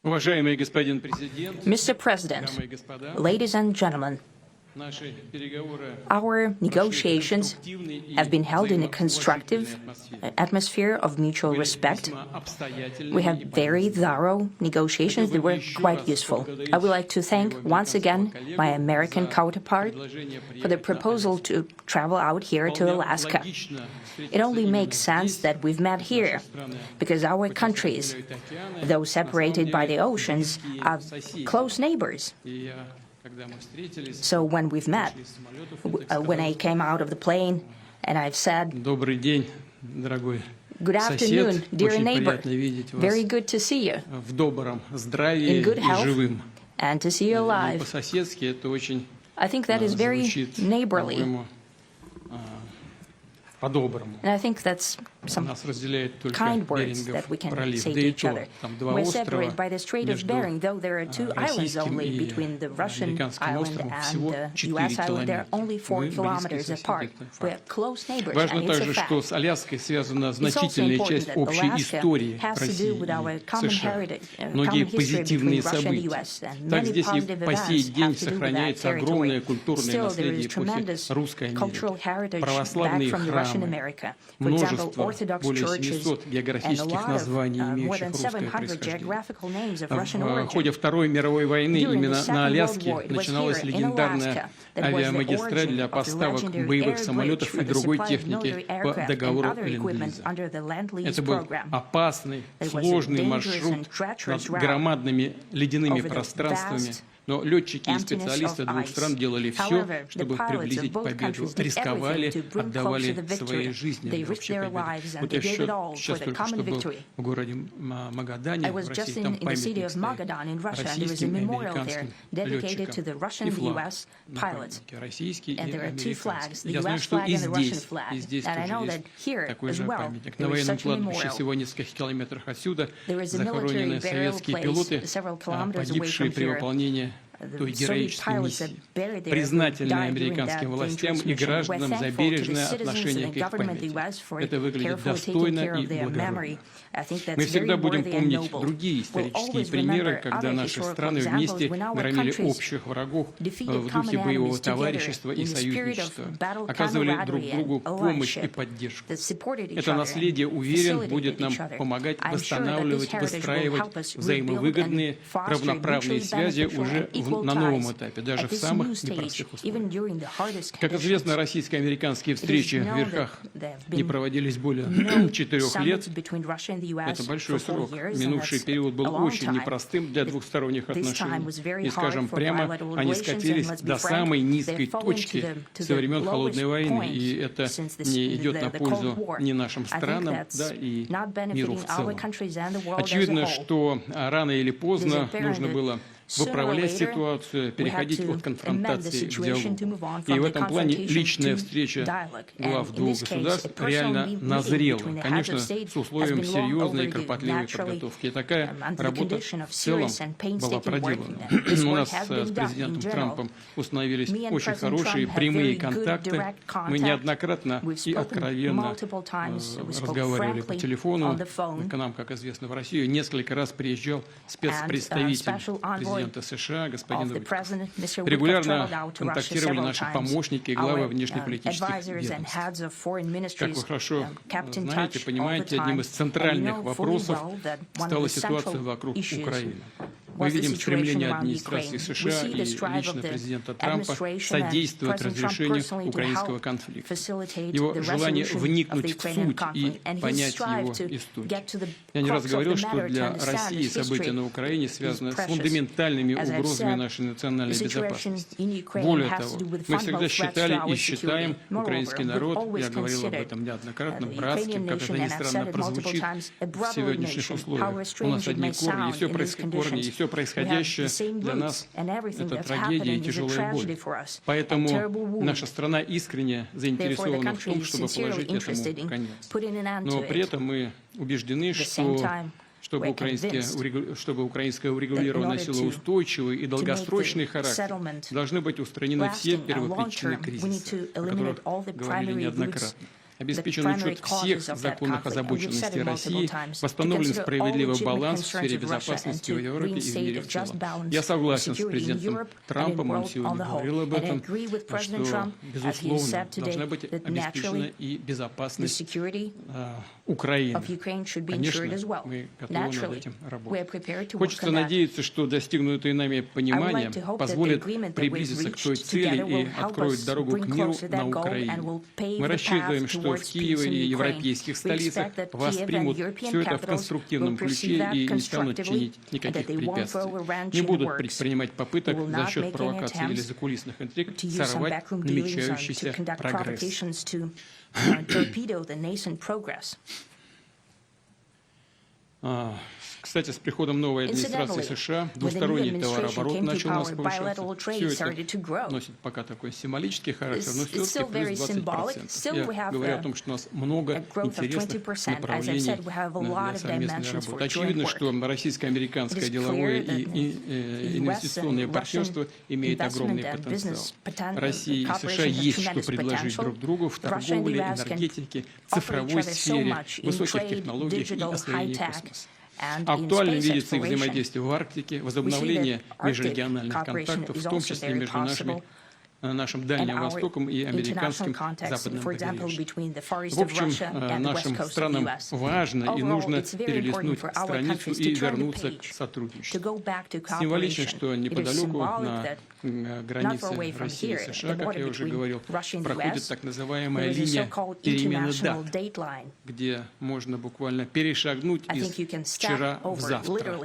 Mr. President, ladies and gentlemen, our negotiations have been held in a constructive atmosphere of mutual respect. We have very thorough negotiations that were quite useful. I would like to thank once again my American counterpart for the proposal to travel out here to Alaska. It only makes sense that we've met here, because our countries, though separated by the oceans, are close neighbors. So when we've met, when I came out of the plane and I've said, "Good afternoon, dear neighbor, very good to see you, in good health, and to see you alive," I think that is very neighborly. And I think that's some kind words that we can say to each other. We're separated by the Strait of Bering, though there are 2 islands only between the Russian island and the U.S. island. They're only 4 kilometers apart. We're close neighbors, and it's a fact. It's also important that Alaska has to do with our common heritage, common history between Russia and the U.S., and many positive events have to do with that territory. Still, there is tremendous cultural heritage back from the Russian America. For example, Orthodox churches and a lot of more than 700 geographical names of Russian origin. В ходе Второй мировой войны именно на Аляске начиналась легендарная авиамагистраль для поставок боевых самолетов и другой техники по договору Ленд-Лиза. Это был опасный, сложный маршрут над громадными ледяными пространствами. Но летчики и специалисты 2 стран делали все, чтобы приблизить победу, рисковали, отдавали свои жизни в общей победе. Вот я сейчас только что был в городе Магадане, в России, там памятник стоит российским и американским летчикам. И флаг на памятнике российский и американский. Я знаю, что и здесь тоже есть такой же памятник. На военном кладбище всего в нескольких километрах отсюда захоронены советские пилоты, погибшие при выполнении той героической миссии, признательные американским властям и гражданам за бережное отношение к их памяти. Это выглядит достойно и благородно. Мы всегда будем помнить другие исторические примеры, когда наши страны вместе громили общих врагов в духе боевого товарищества и союзничества, оказывали друг другу помощь и поддержку. Это наследие, уверен, будет нам помогать восстанавливать, выстраивать взаимовыгодные, равноправные связи уже на новом этапе, даже в самых непростых условиях. Как известно, российско-американские встречи в верхах не проводились более 4 лет. Это большой срок. Минувший период был очень непростым для двухсторонних отношений. И, скажем прямо, они скатились до самой низкой точки со времен Холодной войны. И это не идет на пользу ни нашим странам, да, и миру в целом. Очевидно, что рано или поздно нужно было выправлять ситуацию, переходить от конфронтации к диалогу. И в этом плане личная встреча глав 2 государств реально назрела. Конечно, с условием серьезной и кропотливой подготовки. И такая работа в целом была проделана. У нас с президентом Трампом установились очень хорошие прямые контакты. Мы неоднократно и откровенно разговаривали по телефону. К нам, как известно, в Россию несколько раз приезжал спецпредставитель президента США, господин Витков. Регулярно контактировали наши помощники и главы внешнеполитических ведомств. Как вы хорошо знаете, понимаете, одним из центральных вопросов стала ситуация вокруг Украины. Мы видим стремление администрации США и лично президента Трампа содействовать разрешению украинского конфликта. Его желание вникнуть в суть и понять его историю. Я не раз говорил, что для России события на Украине связаны с фундаментальными угрозами нашей национальной безопасности. Более того, мы всегда считали и считаем украинский народ, я говорил об этом неоднократно, братским, как это ни странно прозвучит в сегодняшних условиях. У нас одни корни, и все происходящее для нас — это трагедия и тяжелая боль. Поэтому наша страна искренне заинтересована в том, чтобы положить этому конец. Но при этом мы убеждены, что чтобы украинское урегулирование носило устойчивый и долгосрочный характер, должны быть устранены все первопричины кризиса, о которых говорили неоднократно. обеспечен учет всех законных озабоченностей России, восстановлен справедливый баланс в сфере безопасности в Европе и в мире в целом. Я согласен с президентом Трампом, он сегодня говорил об этом, что, безусловно, должна быть обеспечена и безопасность Украины. Конечно, мы готовы над этим работать. Хочется надеяться, что достигнутые нами понимания позволят приблизиться к той цели и откроют дорогу к миру на Украине. Мы рассчитываем, что в Киеве и европейских столицах воспримут все это в конструктивном ключе и не станут чинить никаких препятствий. Не будут предпринимать попыток за счет провокаций или закулисных интриг сорвать намечающийся прогресс. Кстати, с приходом новой администрации США двусторонний товарооборот начал у нас повышаться. Все это носит пока такой символический характер, но все-таки плюс 20%. Я говорю о том, что у нас много интересных направлений для совместной работы. Очевидно, что российско-американское деловое и инвестиционное партнерство имеет огромный потенциал. России и США есть что предложить друг другу в торговле, энергетике, цифровой сфере, высоких технологиях и освоении космоса. Актуальным видится их взаимодействие в Арктике, возобновление межрегиональных контактов, в том числе между нашим Дальним Востоком и американским западным побережьем. В общем, нашим странам важно и нужно перелистнуть страницу и вернуться к сотрудничеству. Символично, что неподалеку на границе России и США, как я уже говорил, проходит так называемая линия перемены дат, где можно буквально перешагнуть из вчера в завтра.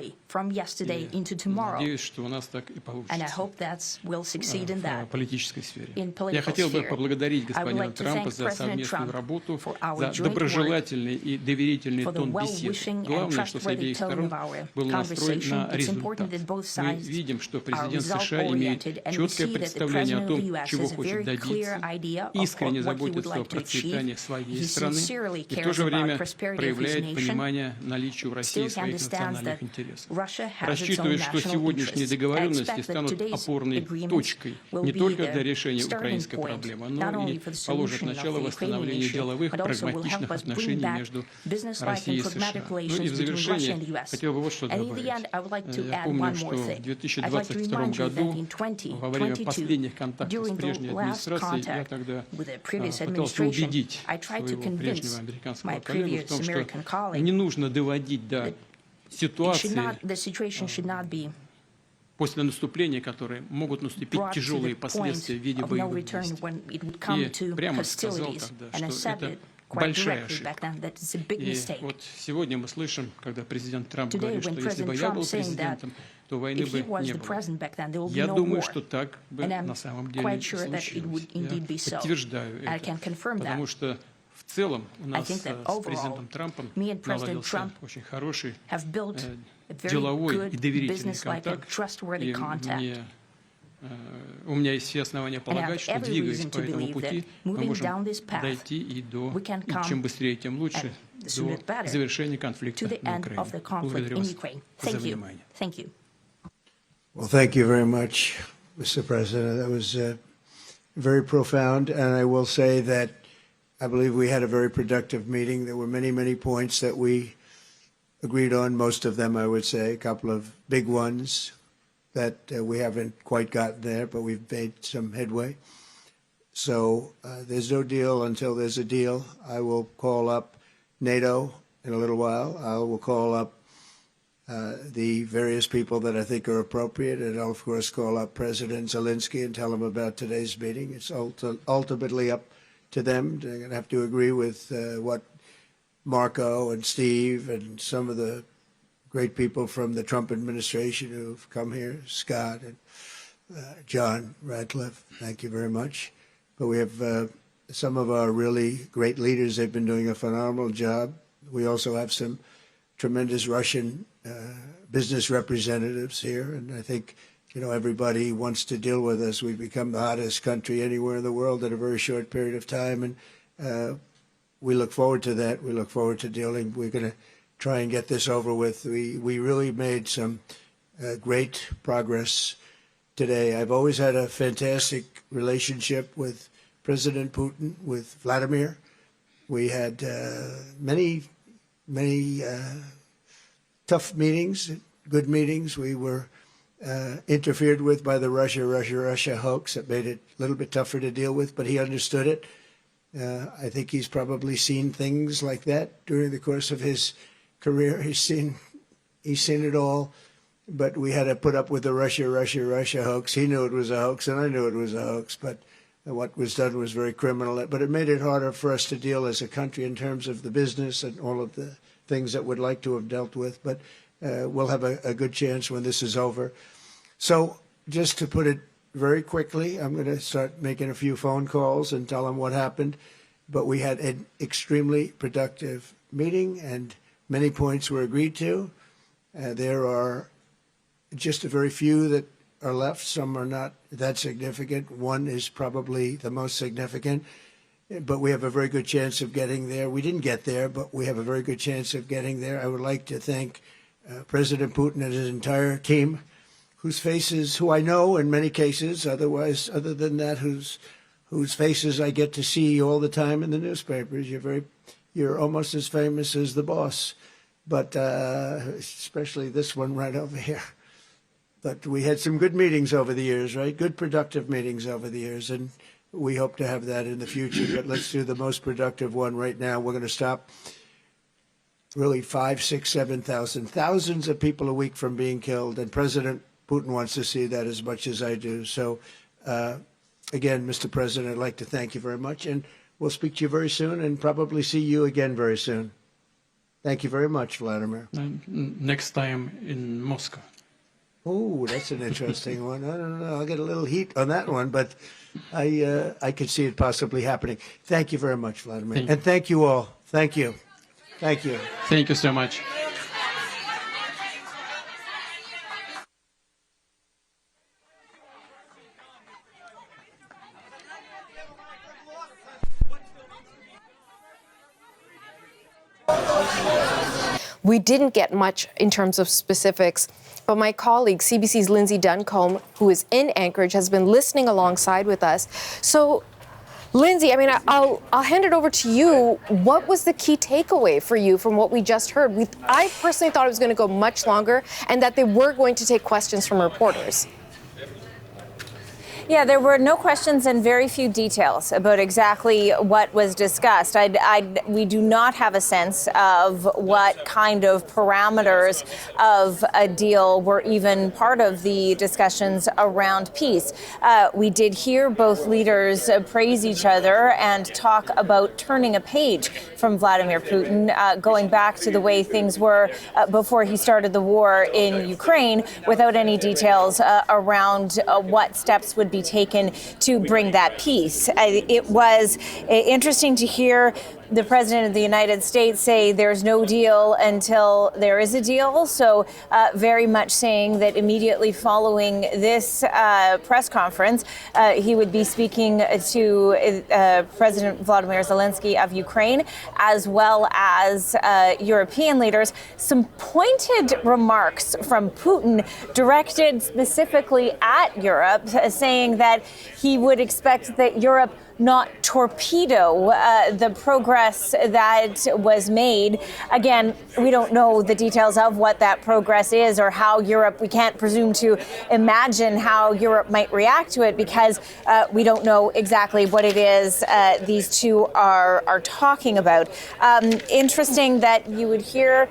Надеюсь, что у нас так и получится в политической сфере. Я хотел бы поблагодарить господина Трампа за совместную работу, за доброжелательный и доверительный тон беседы. Главное, что с обеих сторон был настроен на результат. Мы видим, что президент США имеет четкое представление о том, чего хочет добиться, искренне заботится о процветании своей страны и в то же время проявляет понимание наличия у России своих национальных интересов. Рассчитывает, что сегодняшние договоренности станут опорной точкой не только для решения украинской проблемы, но и положат начало восстановлению деловых, прагматичных отношений между Россией и США. Ну и в завершение хотел бы вот что добавить. Я помню, что в 2022 году, во время последних контактов с прежней администрацией, я тогда пытался убедить своего прежнего американского коллегу в том, что не нужно доводить до ситуации после наступления, которые могут наступить тяжелые последствия в виде боевых действий. И прямо сказал тогда, что это большая ошибка. И вот сегодня мы слышим, когда президент Трамп говорит, что если бы я был президентом, то войны бы не было. Я думаю, что так бы на самом деле и случилось. Я подтверждаю это, потому что в целом у нас с президентом Трампом наладился очень хороший деловой и доверительный контакт. И у меня есть все основания полагать, что, двигаясь по этому пути, мы можем дойти и до, и чем быстрее, тем лучше, до завершения конфликта на Украине. Благодарю вас за внимание. Well, thank you very much, Mr. President. That was very profound, and I will say that I believe we had a very productive meeting. There were many, many points that we agreed on, most of them, I would say, a couple of big ones that we haven't quite gotten there, but we've made some headway. So there's no deal until there's a deal. I will call up NATO in a little while. I will call up the various people that I think are appropriate, and I'll, of course, call up President Zelensky and tell him about today's meeting. It's ultimately up to them. They're going to have to agree with what Marco and Steve and some of the great people from the Trump administration who've come here, Scott and John Radcliffe, thank you very much. But we have some of our really great leaders. They've been doing a phenomenal job. We also have some tremendous Russian business representatives here, and I think, you know, everybody wants to deal with us. We've become the hottest country anywhere in the world in a very short period of time, and we look forward to that. We look forward to dealing. We're going to try and get this over with. We really made some great progress today. I've always had a fantastic relationship with President Putin, with Vladimir. We had many tough meetings, good meetings. We were interfered with by the Russia hoax that made it a little bit tougher to deal with, but he understood it. I think he's probably seen things like that during the course of his career. He's seen it all, but we had to put up with the Russia hoax. He knew it was a hoax, and I knew it was a hoax, but what was done was very criminal. But it made it harder for us to deal as a country in terms of the business and all of the things that we'd like to have dealt with. But we'll have a good chance when this is over. So just to put it very quickly, I'm going to start making a few phone calls and tell them what happened. But we had an extremely productive meeting, and many points were agreed to. There are just a very few that are left. Some are not that significant. One is probably the most significant, but we have a very good chance of getting there. We didn't get there, but we have a very good chance of getting there. I would like to thank President Putin and his entire team, who I know in many cases, other than that, whose faces I get to see all the time in the newspapers. You're almost as famous as the boss, but especially this one right over here. But we had some good meetings over the years, right? Good, productive meetings over the years, and we hope to have that in the future. But let's do the most productive one right now. We're going to stop really 5,000, 6,000, 7,000, thousands of people a week from being killed, and President Putin wants to see that as much as I do. So, again, Mr. President, I'd like to thank you very much, and we'll speak to you very soon and probably see you again very soon. Thank you very much, Vladimir. Next time in Moscow. Oh, that's an interesting one. I don't know. I'll get a little heat on that one, but I could see it possibly happening. Thank you very much, Vladimir. And thank you all. Thank you. Thank you. Thank you so much. We didn't get much in terms of specifics, but my colleague, CBC's Lindsay Duncombe, who is in Anchorage, has been listening alongside with us. So, Lindsay, I mean, I'll hand it over to you. What was the key takeaway for you from what we just heard? I personally thought it was going to go much longer and that they were going to take questions from reporters. Yeah, there were no questions and very few details about exactly what was discussed. We do not have a sense of what kind of parameters of a deal were even part of the discussions around peace. We did hear both leaders praise each other and talk about turning a page from Vladimir Putin, going back to the way things were before he started the war in Ukraine, without any details around what steps would be taken to bring that peace. It was interesting to hear the President of the United States say there's no deal until there is a deal. So very much saying that immediately following this press conference, he would be speaking to President Vladimir Zelensky of Ukraine, as well as European leaders. Some pointed remarks from Putin directed specifically at Europe, saying that he would expect that Europe not torpedo the progress that was made. Again, we don't know the details of what that progress is or how we can't presume to imagine how Europe might react to it, because we don't know exactly what it is these two are talking about. Interesting that you would hear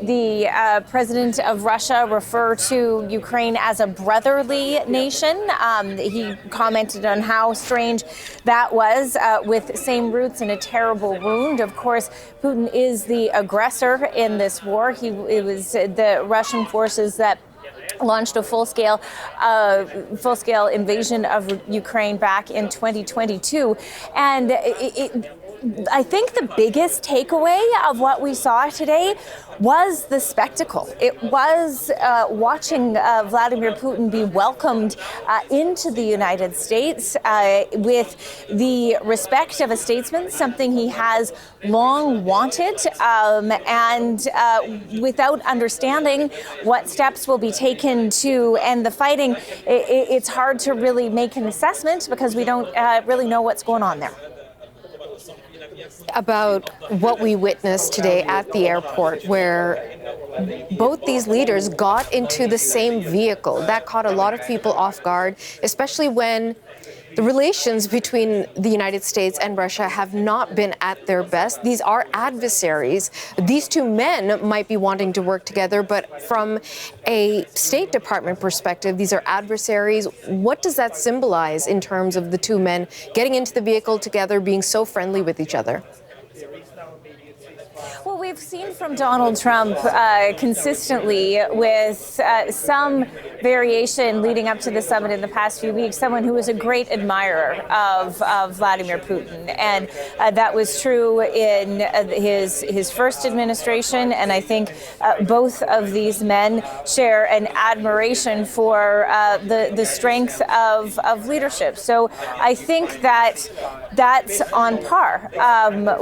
the president of Russia refer to Ukraine as a brotherly nation. He commented on how strange that was, with same roots and a terrible wound. Of course, Putin is the aggressor in this war. It was the Russian forces that launched a full-scale invasion of Ukraine back in 2022. And I think the biggest takeaway of what we saw today was the spectacle. It was watching Vladimir Putin be welcomed into the United States with the respect of a statesman, something he has long wanted, and without understanding what steps will be taken to end the fighting, it's hard to really make an assessment because we don't really know what's going on there. about what we witnessed today at the airport, where both these leaders got into the same vehicle. That caught a lot of people off guard, especially when the relations between the United States and Russia have not been at their best. These are adversaries. These two men might be wanting to work together, but from a State Department perspective, these are adversaries. What does that symbolize in terms of the two men getting into the vehicle together, being so friendly with each other? Well, we've seen from Donald Trump consistently with some variation leading up to the summit in the past few weeks, someone who was a great admirer of Vladimir Putin. And that was true in his first administration. And I think both of these men share an admiration for the strength of leadership. So I think that that's on par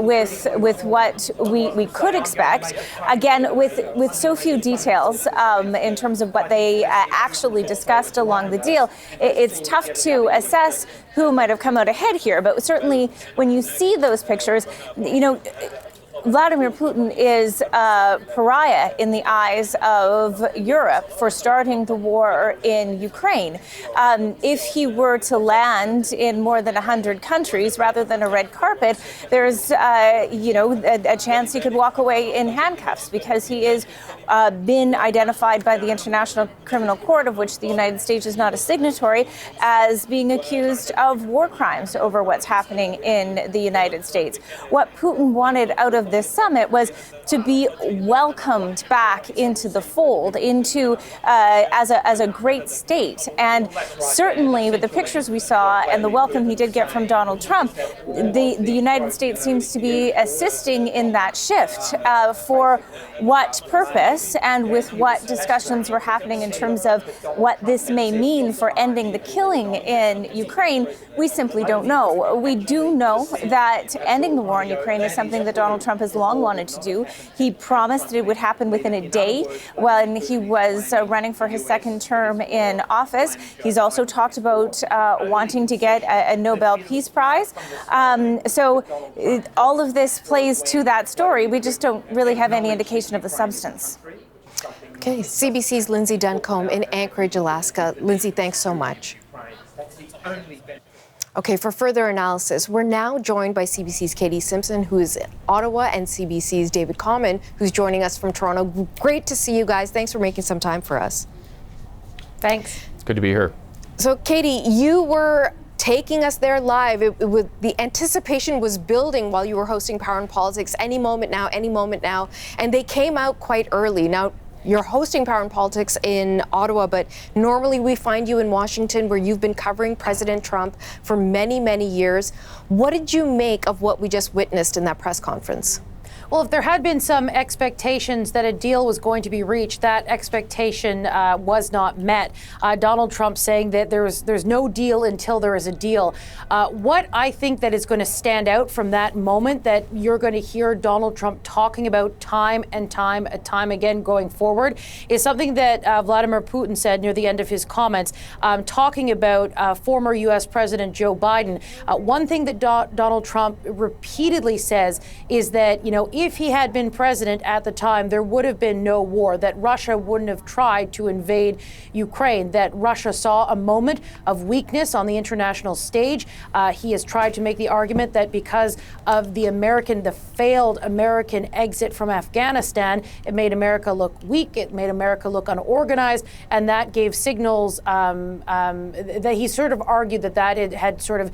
with what we could expect. Again, with so few details in terms of what they actually discussed along the deal, it's tough to assess who might have come out ahead here. But certainly when you see those pictures, you know, Vladimir Putin is a pariah in the eyes of Europe for starting the war in Ukraine. If he were to land in more than 100 countries rather than a red carpet, there's a chance he could walk away in handcuffs, because he is been identified by the International Criminal Court, of which the United States is not a signatory, as being accused of war crimes over what's happening in the United States. What Putin wanted out of this summit was to be welcomed back into the fold, into as a great state. And certainly with the pictures we saw and the welcome he did get from Donald Trump, the United States seems to be assisting in that shift. For what purpose and with what discussions were happening in terms of what this may mean for ending the killing in Ukraine, we simply don't know. We do know that ending the war in Ukraine is something that Donald Trump has long wanted to do. He promised that it would happen within a day when he was running for his second term in office. He's also talked about wanting to get a Nobel Peace Prize. So all of this plays to that story. We just don't really have any indication of the substance. Okay, CBC's Lindsay Duncombe in Anchorage, Alaska. Lindsay, thanks so much. Okay, for further analysis, we're now joined by CBC's Katie Simpson, who is in Ottawa, and CBC's David Common, who's joining us from Toronto. Great to see you guys. Thanks for making some time for us. Thanks. It's good to be here. So, Katie, you were taking us there live. The anticipation was building while you were hosting Power and Politics. Any moment now, and they came out quite early. Now, you're hosting Power and Politics in Ottawa, but normally we find you in Washington, where you've been covering President Trump for many, many years. What did you make of what we just witnessed in that press conference? Well, if there had been some expectations that a deal was going to be reached, that expectation was not met. Donald Trump saying that there's no deal until there is a deal. What I think that is going to stand out from that moment, that you're going to hear Donald Trump talking about time and time again going forward, is something that Vladimir Putin said near the end of his comments, talking about former U.S. President Joe Biden. One thing that Donald Trump repeatedly says is that, if he had been president at the time, there would have been no war, that Russia wouldn't have tried to invade Ukraine, that Russia saw a moment of weakness on the international stage. He has tried to make the argument that because of the failed American exit from Afghanistan, it made America look weak, it made America look unorganized, and that gave signals that he sort of argued that it had sort of,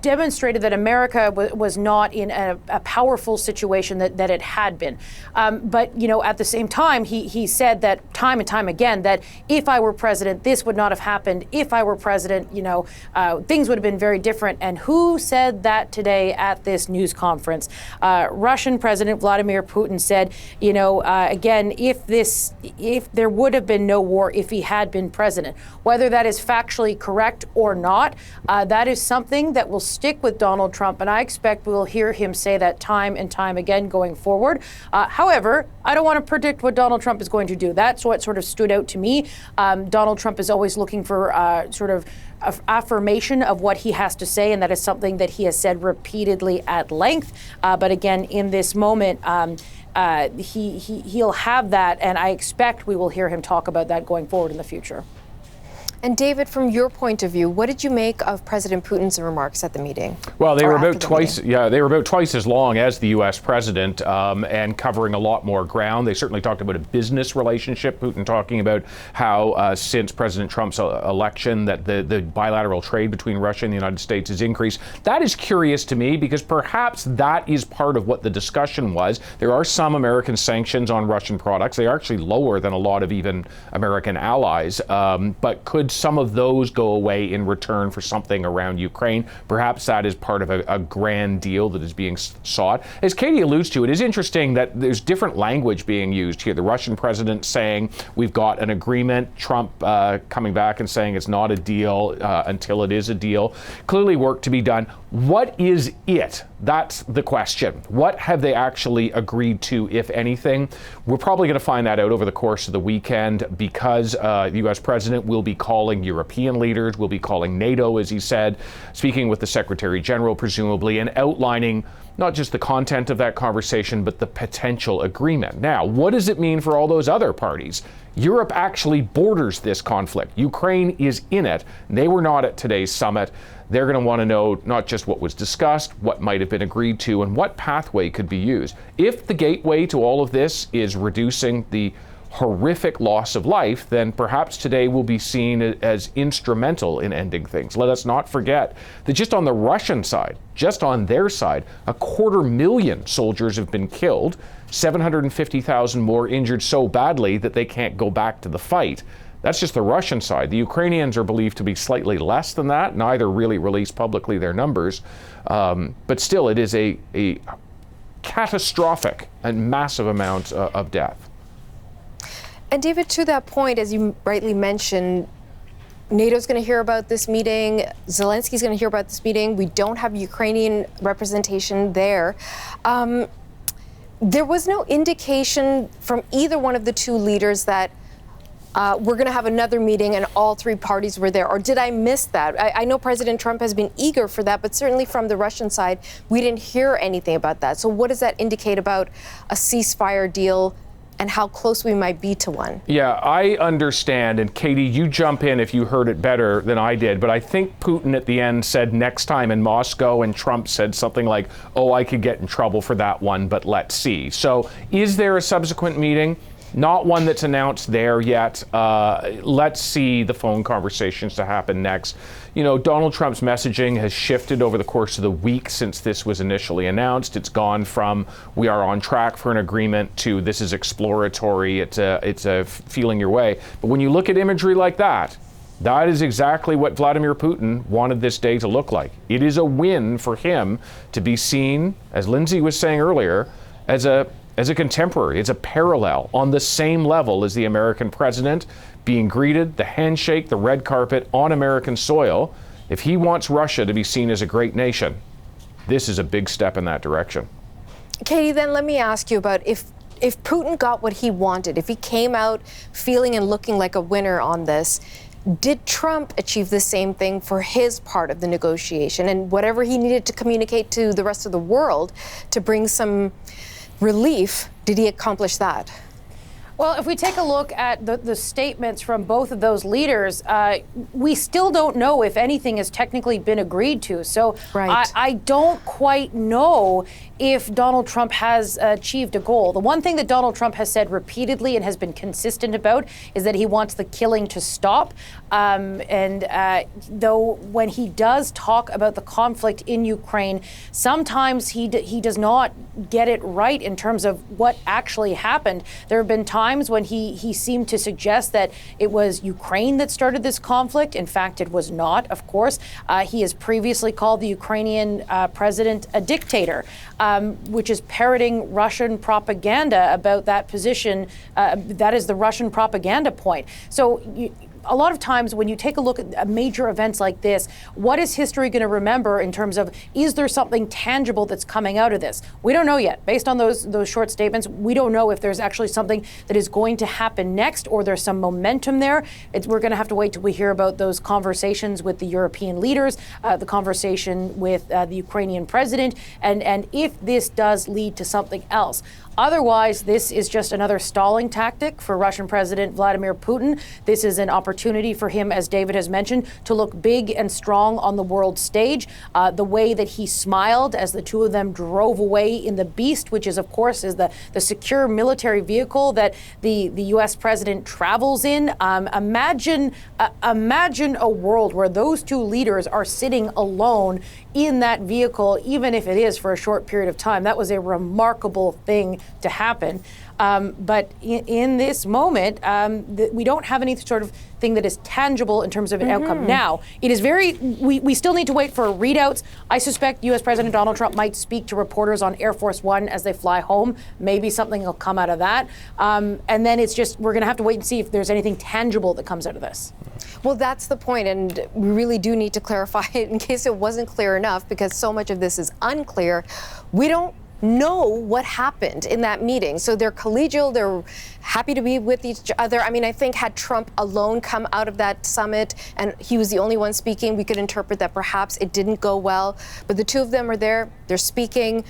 demonstrated that America was not in a powerful situation that it had been. But, at the same time, he said that time and time again, that if I were president, this would not have happened. If I were president, things would have been very different. And who said that today at this news conference? Russian President Vladimir Putin said, again, if there would have been no war if he had been president. Whether that is factually correct or not, that is something thing that will stick with Donald Trump, and I expect we'll hear him say that time and time again going forward. However, I don't want to predict what Donald Trump is going to do. That's what sort of stood out to me. Donald Trump is always looking for sort of affirmation of what he has to say, and that is something that he has said repeatedly at length. But again, in this moment, he'll have that, and I expect we will hear him talk about that going forward in the future. And David, from your point of view, what did you make of President Putin's remarks at the meeting? Well, they were about twice. Yeah, they were about twice as long as the U.S. president, and covering a lot more ground. They certainly talked about a business relationship. Putin talking about how since President Trump's election, that the bilateral trade between Russia and the United States has increased. That is curious to me, because perhaps that is part of what the discussion was. There are some American sanctions on Russian products. They are actually lower than a lot of even American allies. But could some of those go away in return for something around Ukraine? Perhaps that is part of a grand deal that is being sought. As Katie alludes to, it is interesting that there's different language being used here. The Russian president saying we've got an agreement, Trump coming back and saying it's not a deal until it is a deal. Clearly work to be done. What is it? That's the question. What have they actually agreed to, if anything? We're probably going to find that out over the course of the weekend, because the U.S. president will be calling European leaders, will be calling NATO, as he said, speaking with the Secretary General, presumably, and outlining not just the content of that conversation, but the potential agreement. Now, what does it mean for all those other parties? Europe actually borders this conflict. Ukraine is in it. They were not at today's summit. They're going to want to know not just what was discussed, what might have been agreed to, and what pathway could be used. If the gateway to all of this is reducing the horrific loss of life, then perhaps today will be seen as instrumental in ending things. Let us not forget that just on the Russian side, just on their side, 250,000 soldiers have been killed, 750,000 more injured so badly that they can't go back to the fight. That's just the Russian side. The Ukrainians are believed to be slightly less than that. Neither really released publicly their numbers. But still, it is a catastrophic and massive amount of death. And David, to that point, as you rightly mentioned, NATO's going to hear about this meeting. Zelensky's going to hear about this meeting. We don't have Ukrainian representation there. There was no indication from either one of the two leaders that we're going to have another meeting and all three parties were there. Or did I miss that? I know President Trump has been eager for that, but certainly from the Russian side, we didn't hear anything about that. So what does that indicate about a ceasefire deal and how close we might be to one? Yeah, I understand. And Katie, you jump in if you heard it better than I did. But I think Putin at the end said next time in Moscow, and Trump said something like, oh, I could get in trouble for that one, but let's see. So is there a subsequent meeting? Not one that's announced there yet. Let's see the phone conversations to happen next. You know, Donald Trump's messaging has shifted over the course of the week since this was initially announced. It's gone from we are on track for an agreement to this is exploratory. It's a feeling your way. But when you look at imagery like that, that is exactly what Vladimir Putin wanted this day to look like. It is a win for him to be seen, as Lindsay was saying earlier, as a contemporary. It's a parallel on the same level as the American president being greeted, the handshake, the red carpet on American soil. If he wants Russia to be seen as a great nation, this is a big step in that direction. Katie, then let me ask you about if Putin got what he wanted, if he came out feeling and looking like a winner on this, did Trump achieve the same thing for his part of the negotiation? And whatever he needed to communicate to the rest of the world to bring some relief, did he accomplish that? Well, if we take a look at the statements from both of those leaders, we still don't know if anything has technically been agreed to. So right. I don't quite know if Donald Trump has achieved a goal. The one thing that Donald Trump has said repeatedly and has been consistent about is that he wants the killing to stop. Though when he does talk about the conflict in Ukraine, sometimes he does not get it right in terms of what actually happened. There have been times when he seemed to suggest that it was Ukraine that started this conflict. In fact, it was not, of course. He has previously called the Ukrainian president a dictator, which is parroting Russian propaganda about that position. That is the Russian propaganda point. So a lot of times when you take a look at major events like this, what is history going to remember in terms of, is there something tangible that's coming out of this? We don't know yet. Based on those short statements, we don't know if there's actually something that is going to happen next, or there's some momentum there. We're going to have to wait till we hear about those conversations with the European leaders, the conversation with the Ukrainian president, and if this does lead to something else. Otherwise, this is just another stalling tactic for Russian President Vladimir Putin. This is an opportunity for him, as David has mentioned, to look big and strong on the world stage. The way that he smiled as the two of them drove away in the Beast, which is, of course, is the secure military vehicle that the U.S. president travels in. Imagine a world where those two leaders are sitting alone in that vehicle, even if it is for a short period of time. That was a remarkable thing to happen. But in this moment, we don't have any sort of thing that is tangible in terms of an outcome. Now, it is we still need to wait for readouts. I suspect U.S. President Donald Trump might speak to reporters on Air Force One as they fly home. Maybe something will come out of that. And then it's just, we're going to have to wait and see if there's anything tangible that comes out of this. Well, that's the point, and we really do need to clarify it in case it wasn't clear enough, because so much of this is unclear. We don't know what happened in that meeting. So they're collegial, they're happy to be with each other. I mean, I think had Trump alone come out of that summit and he was the only one speaking, we could interpret that perhaps it didn't go well. But the two of them are there, they're speaking,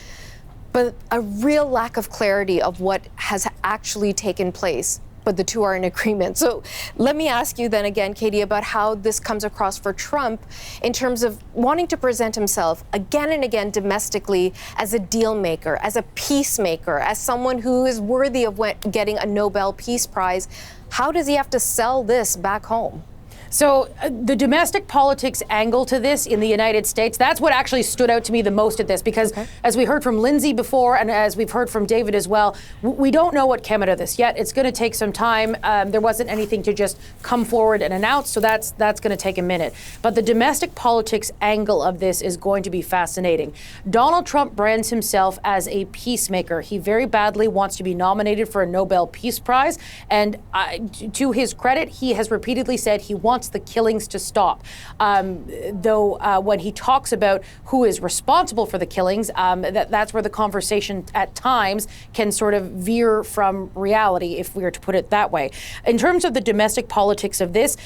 but a real lack of clarity of what has actually taken place. But the two are in agreement. So let me ask you then again, Katie, about how this comes across for Trump in terms of wanting to present himself again and again domestically as a deal maker, as a peacemaker, as someone who is worthy of getting a Nobel Peace Prize. How does he have to sell this back home? So the domestic politics angle to this in the United States, that's what actually stood out to me the most at this, because as we heard from Lindsay before, and as we've heard from David as well, we don't know what came out of this yet. It's going to take some time. There wasn't anything to just come forward and announce, so that's going to take a minute. But the domestic politics angle of this is going to be fascinating. Donald Trump brands himself as a peacemaker. He very badly wants to be nominated for a Nobel Peace Prize, and to his credit, he has repeatedly said he wants the killings to stop. Though when he talks about who is responsible for the killings, that's where the conversation at times can sort of veer from reality, if we were to put it that way. In terms of the domestic politics of this,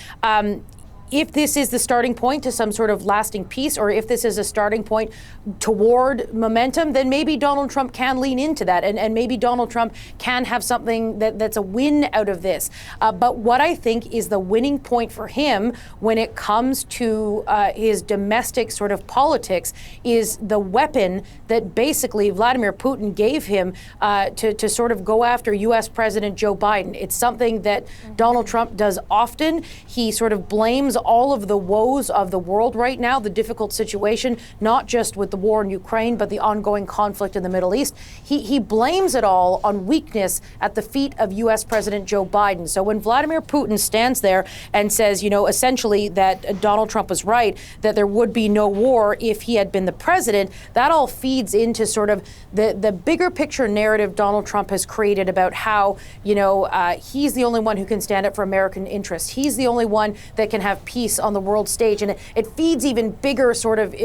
if this is the starting point to some sort of lasting peace, or if this is a starting point toward momentum, then maybe Donald Trump can lean into that, and maybe Donald Trump can have something that's a win out of this. But what I think is the winning point for him when it comes to his domestic sort of politics is the weapon that basically Vladimir Putin gave him to sort of go after U.S. President Joe Biden. It's something that Donald Trump does often. He sort of blames all of the woes of the world right now, the difficult situation, not just with the war in Ukraine, but the ongoing conflict in the Middle East. He blames it all on weakness at the feet of U.S. President Joe Biden. So when Vladimir Putin stands there and says, essentially that Donald Trump was right, that there would be no war if he had been the president, that all feeds into sort of the bigger picture narrative Donald Trump has created about how, he's the only one who can stand up for American interests. He's the only one that can have peace on the world stage. And it feeds even bigger sort of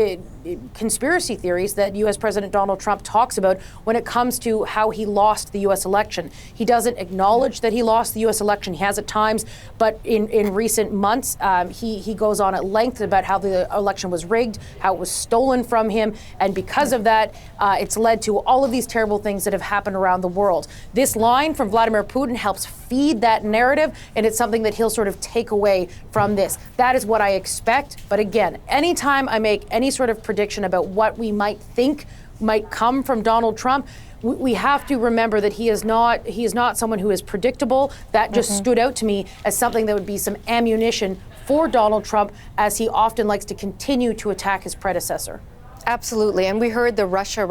conspiracy theories that U.S. President Donald Trump talks about when it comes to how he lost the U.S. election. He doesn't acknowledge that he lost the U.S. election. He has at times, but in recent months, he goes on at length about how the election was rigged, how it was stolen from him. And because of that, it's led to all of these terrible things that have happened around the world. This line from Vladimir Putin helps feed that narrative, and it's something that he'll sort of take away from this. That is what I expect. But again, anytime I make any sort of prediction about what we might think might come from Donald Trump, we have to remember that he is not someone who is predictable. That just stood out to me as something that would be some ammunition for Donald Trump, as he often likes to continue to attack his predecessor. Absolutely. And we heard the Russia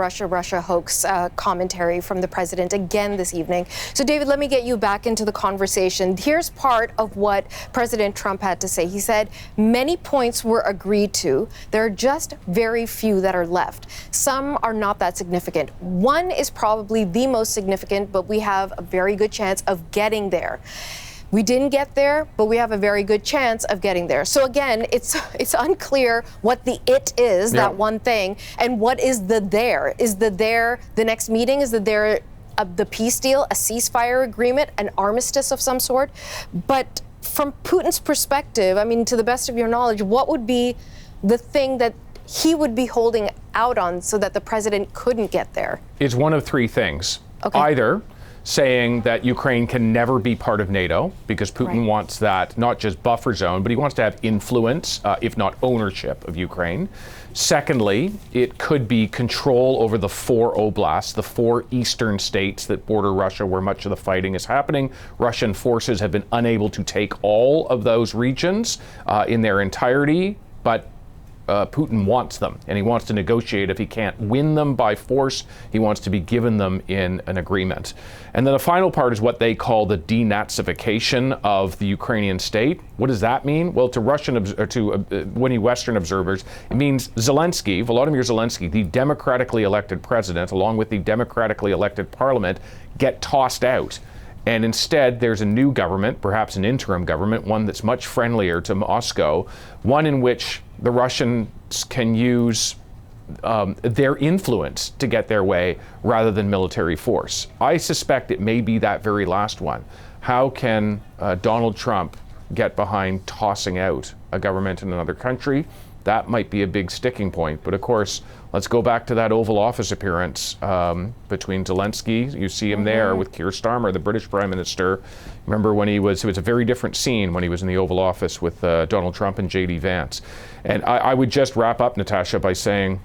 hoax commentary from the president again this evening. So, David, let me get you back into the conversation. Here's part of what President Trump had to say. He said many points were agreed to. There are just very few that are left. Some are not that significant. One is probably the most significant, but we have a very good chance of getting there. we didn't get there, but we have a very good chance of getting there. So again, it's unclear what the it is, that one thing, and what is the there. Is the there the next meeting? Is the there the peace deal, a ceasefire agreement, an armistice of some sort? But from Putin's perspective, I mean, to the best of your knowledge, what would be the thing that he would be holding out on so that the president couldn't get there? It's one of three things. Okay. Either saying that Ukraine can never be part of NATO because Putin wants that, not just buffer zone, but he wants to have influence, if not ownership of Ukraine. Secondly, it could be control over the 4 oblasts, the 4 eastern states that border Russia where much of the fighting is happening. Russian forces have been unable to take all of those regions in their entirety, but Putin wants them, and he wants to negotiate. If he can't win them by force, he wants to be given them in an agreement. And then the final part is what they call the denazification of the Ukrainian state. What does that mean? Well, to many Western observers, it means Volodymyr Zelensky, the democratically elected president, along with the democratically elected parliament, get tossed out. And instead, there's a new government, perhaps an interim government, one that's much friendlier to Moscow, one in which the Russians can use their influence to get their way rather than military force. I suspect it may be that very last one. How can Donald Trump get behind tossing out a government in another country? That might be a big sticking point. But of course, let's go back to that Oval Office appearance between Zelensky. You see him there with Keir Starmer, the British Prime Minister. Remember when it was a very different scene when he was in the Oval Office with Donald Trump and J.D. Vance. And I would just wrap up, Natasha, by saying,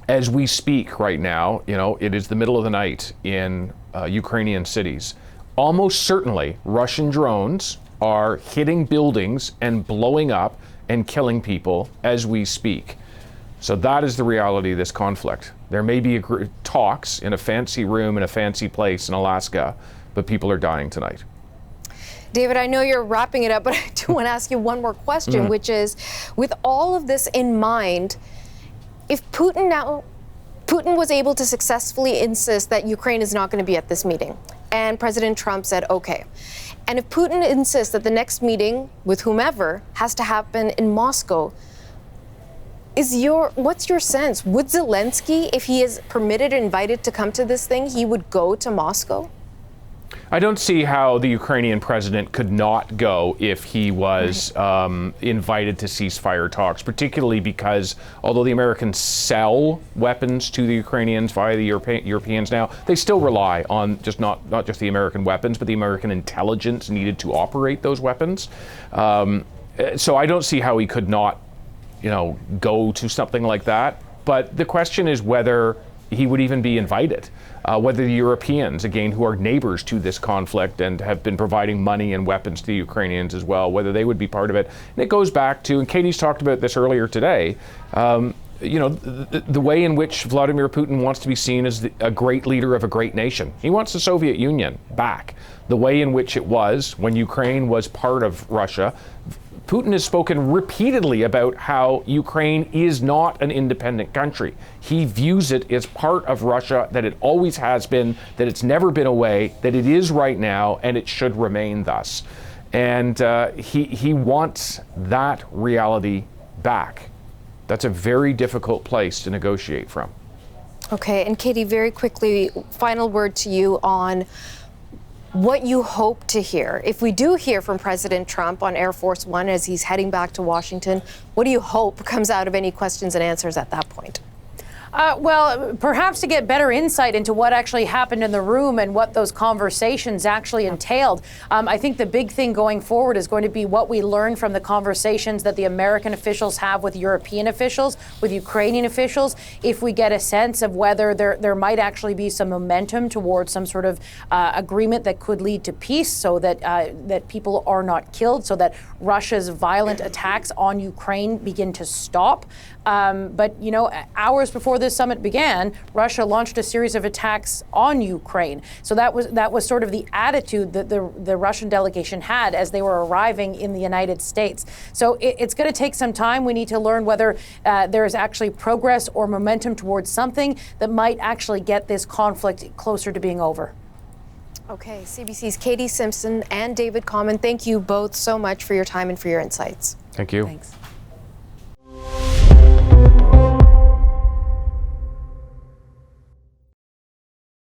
as we speak right now, it is the middle of the night in Ukrainian cities. Almost certainly, Russian drones are hitting buildings and blowing up and killing people as we speak. So that is the reality of this conflict. There may be talks in a fancy room in a fancy place in Alaska, but people are dying tonight. David, I know you're wrapping it up, but I do want to ask you one more question, which is, with all of this in mind, if Putin was able to successfully insist that Ukraine is not going to be at this meeting, and President Trump said, okay, and if Putin insists that the next meeting with whomever has to happen in Moscow, what's your sense? Would Zelensky, if he is permitted or invited to come to this thing, he would go to Moscow? I don't see how the Ukrainian president could not go if he was invited to ceasefire talks, particularly because although the Americans sell weapons to the Ukrainians via the Europeans now, they still rely on not just the American weapons, but the American intelligence needed to operate those weapons. So I don't see how he could not, go to something like that. But the question is whether he would even be invited. Whether the Europeans, again, who are neighbors to this conflict and have been providing money and weapons to the Ukrainians as well, whether they would be part of it. And it goes back to, and Katie's talked about this earlier today, the way in which Vladimir Putin wants to be seen as a great leader of a great nation. He wants the Soviet Union back, the way in which it was when Ukraine was part of Russia. Putin has spoken repeatedly about how Ukraine is not an independent country. He views it as part of Russia, that it always has been, that it's never been away, that it is right now, and it should remain thus. And he wants that reality back. That's a very difficult place to negotiate from. Okay, and Katie, very quickly, final word to you on what you hope to hear. If we do hear from President Trump on Air Force One as he's heading back to Washington, what do you hope comes out of any questions and answers at that point? Well, perhaps to get better insight into what actually happened in the room and what those conversations actually entailed. I think the big thing going forward is going to be what we learn from the conversations that the American officials have with European officials, with Ukrainian officials, if we get a sense of whether there might actually be some momentum towards some sort of agreement that could lead to peace, so that that people are not killed, so that Russia's violent attacks on Ukraine begin to stop. But, hours before this summit began, Russia launched a series of attacks on Ukraine. So that was sort of the attitude that the Russian delegation had as they were arriving in the United States. So it's going to take some time. We need to learn whether there is actually progress or momentum towards something that might actually get this conflict closer to being over. Okay, CBC's Katie Simpson and David Common, thank you both so much for your time and for your insights. Thank you. Thanks.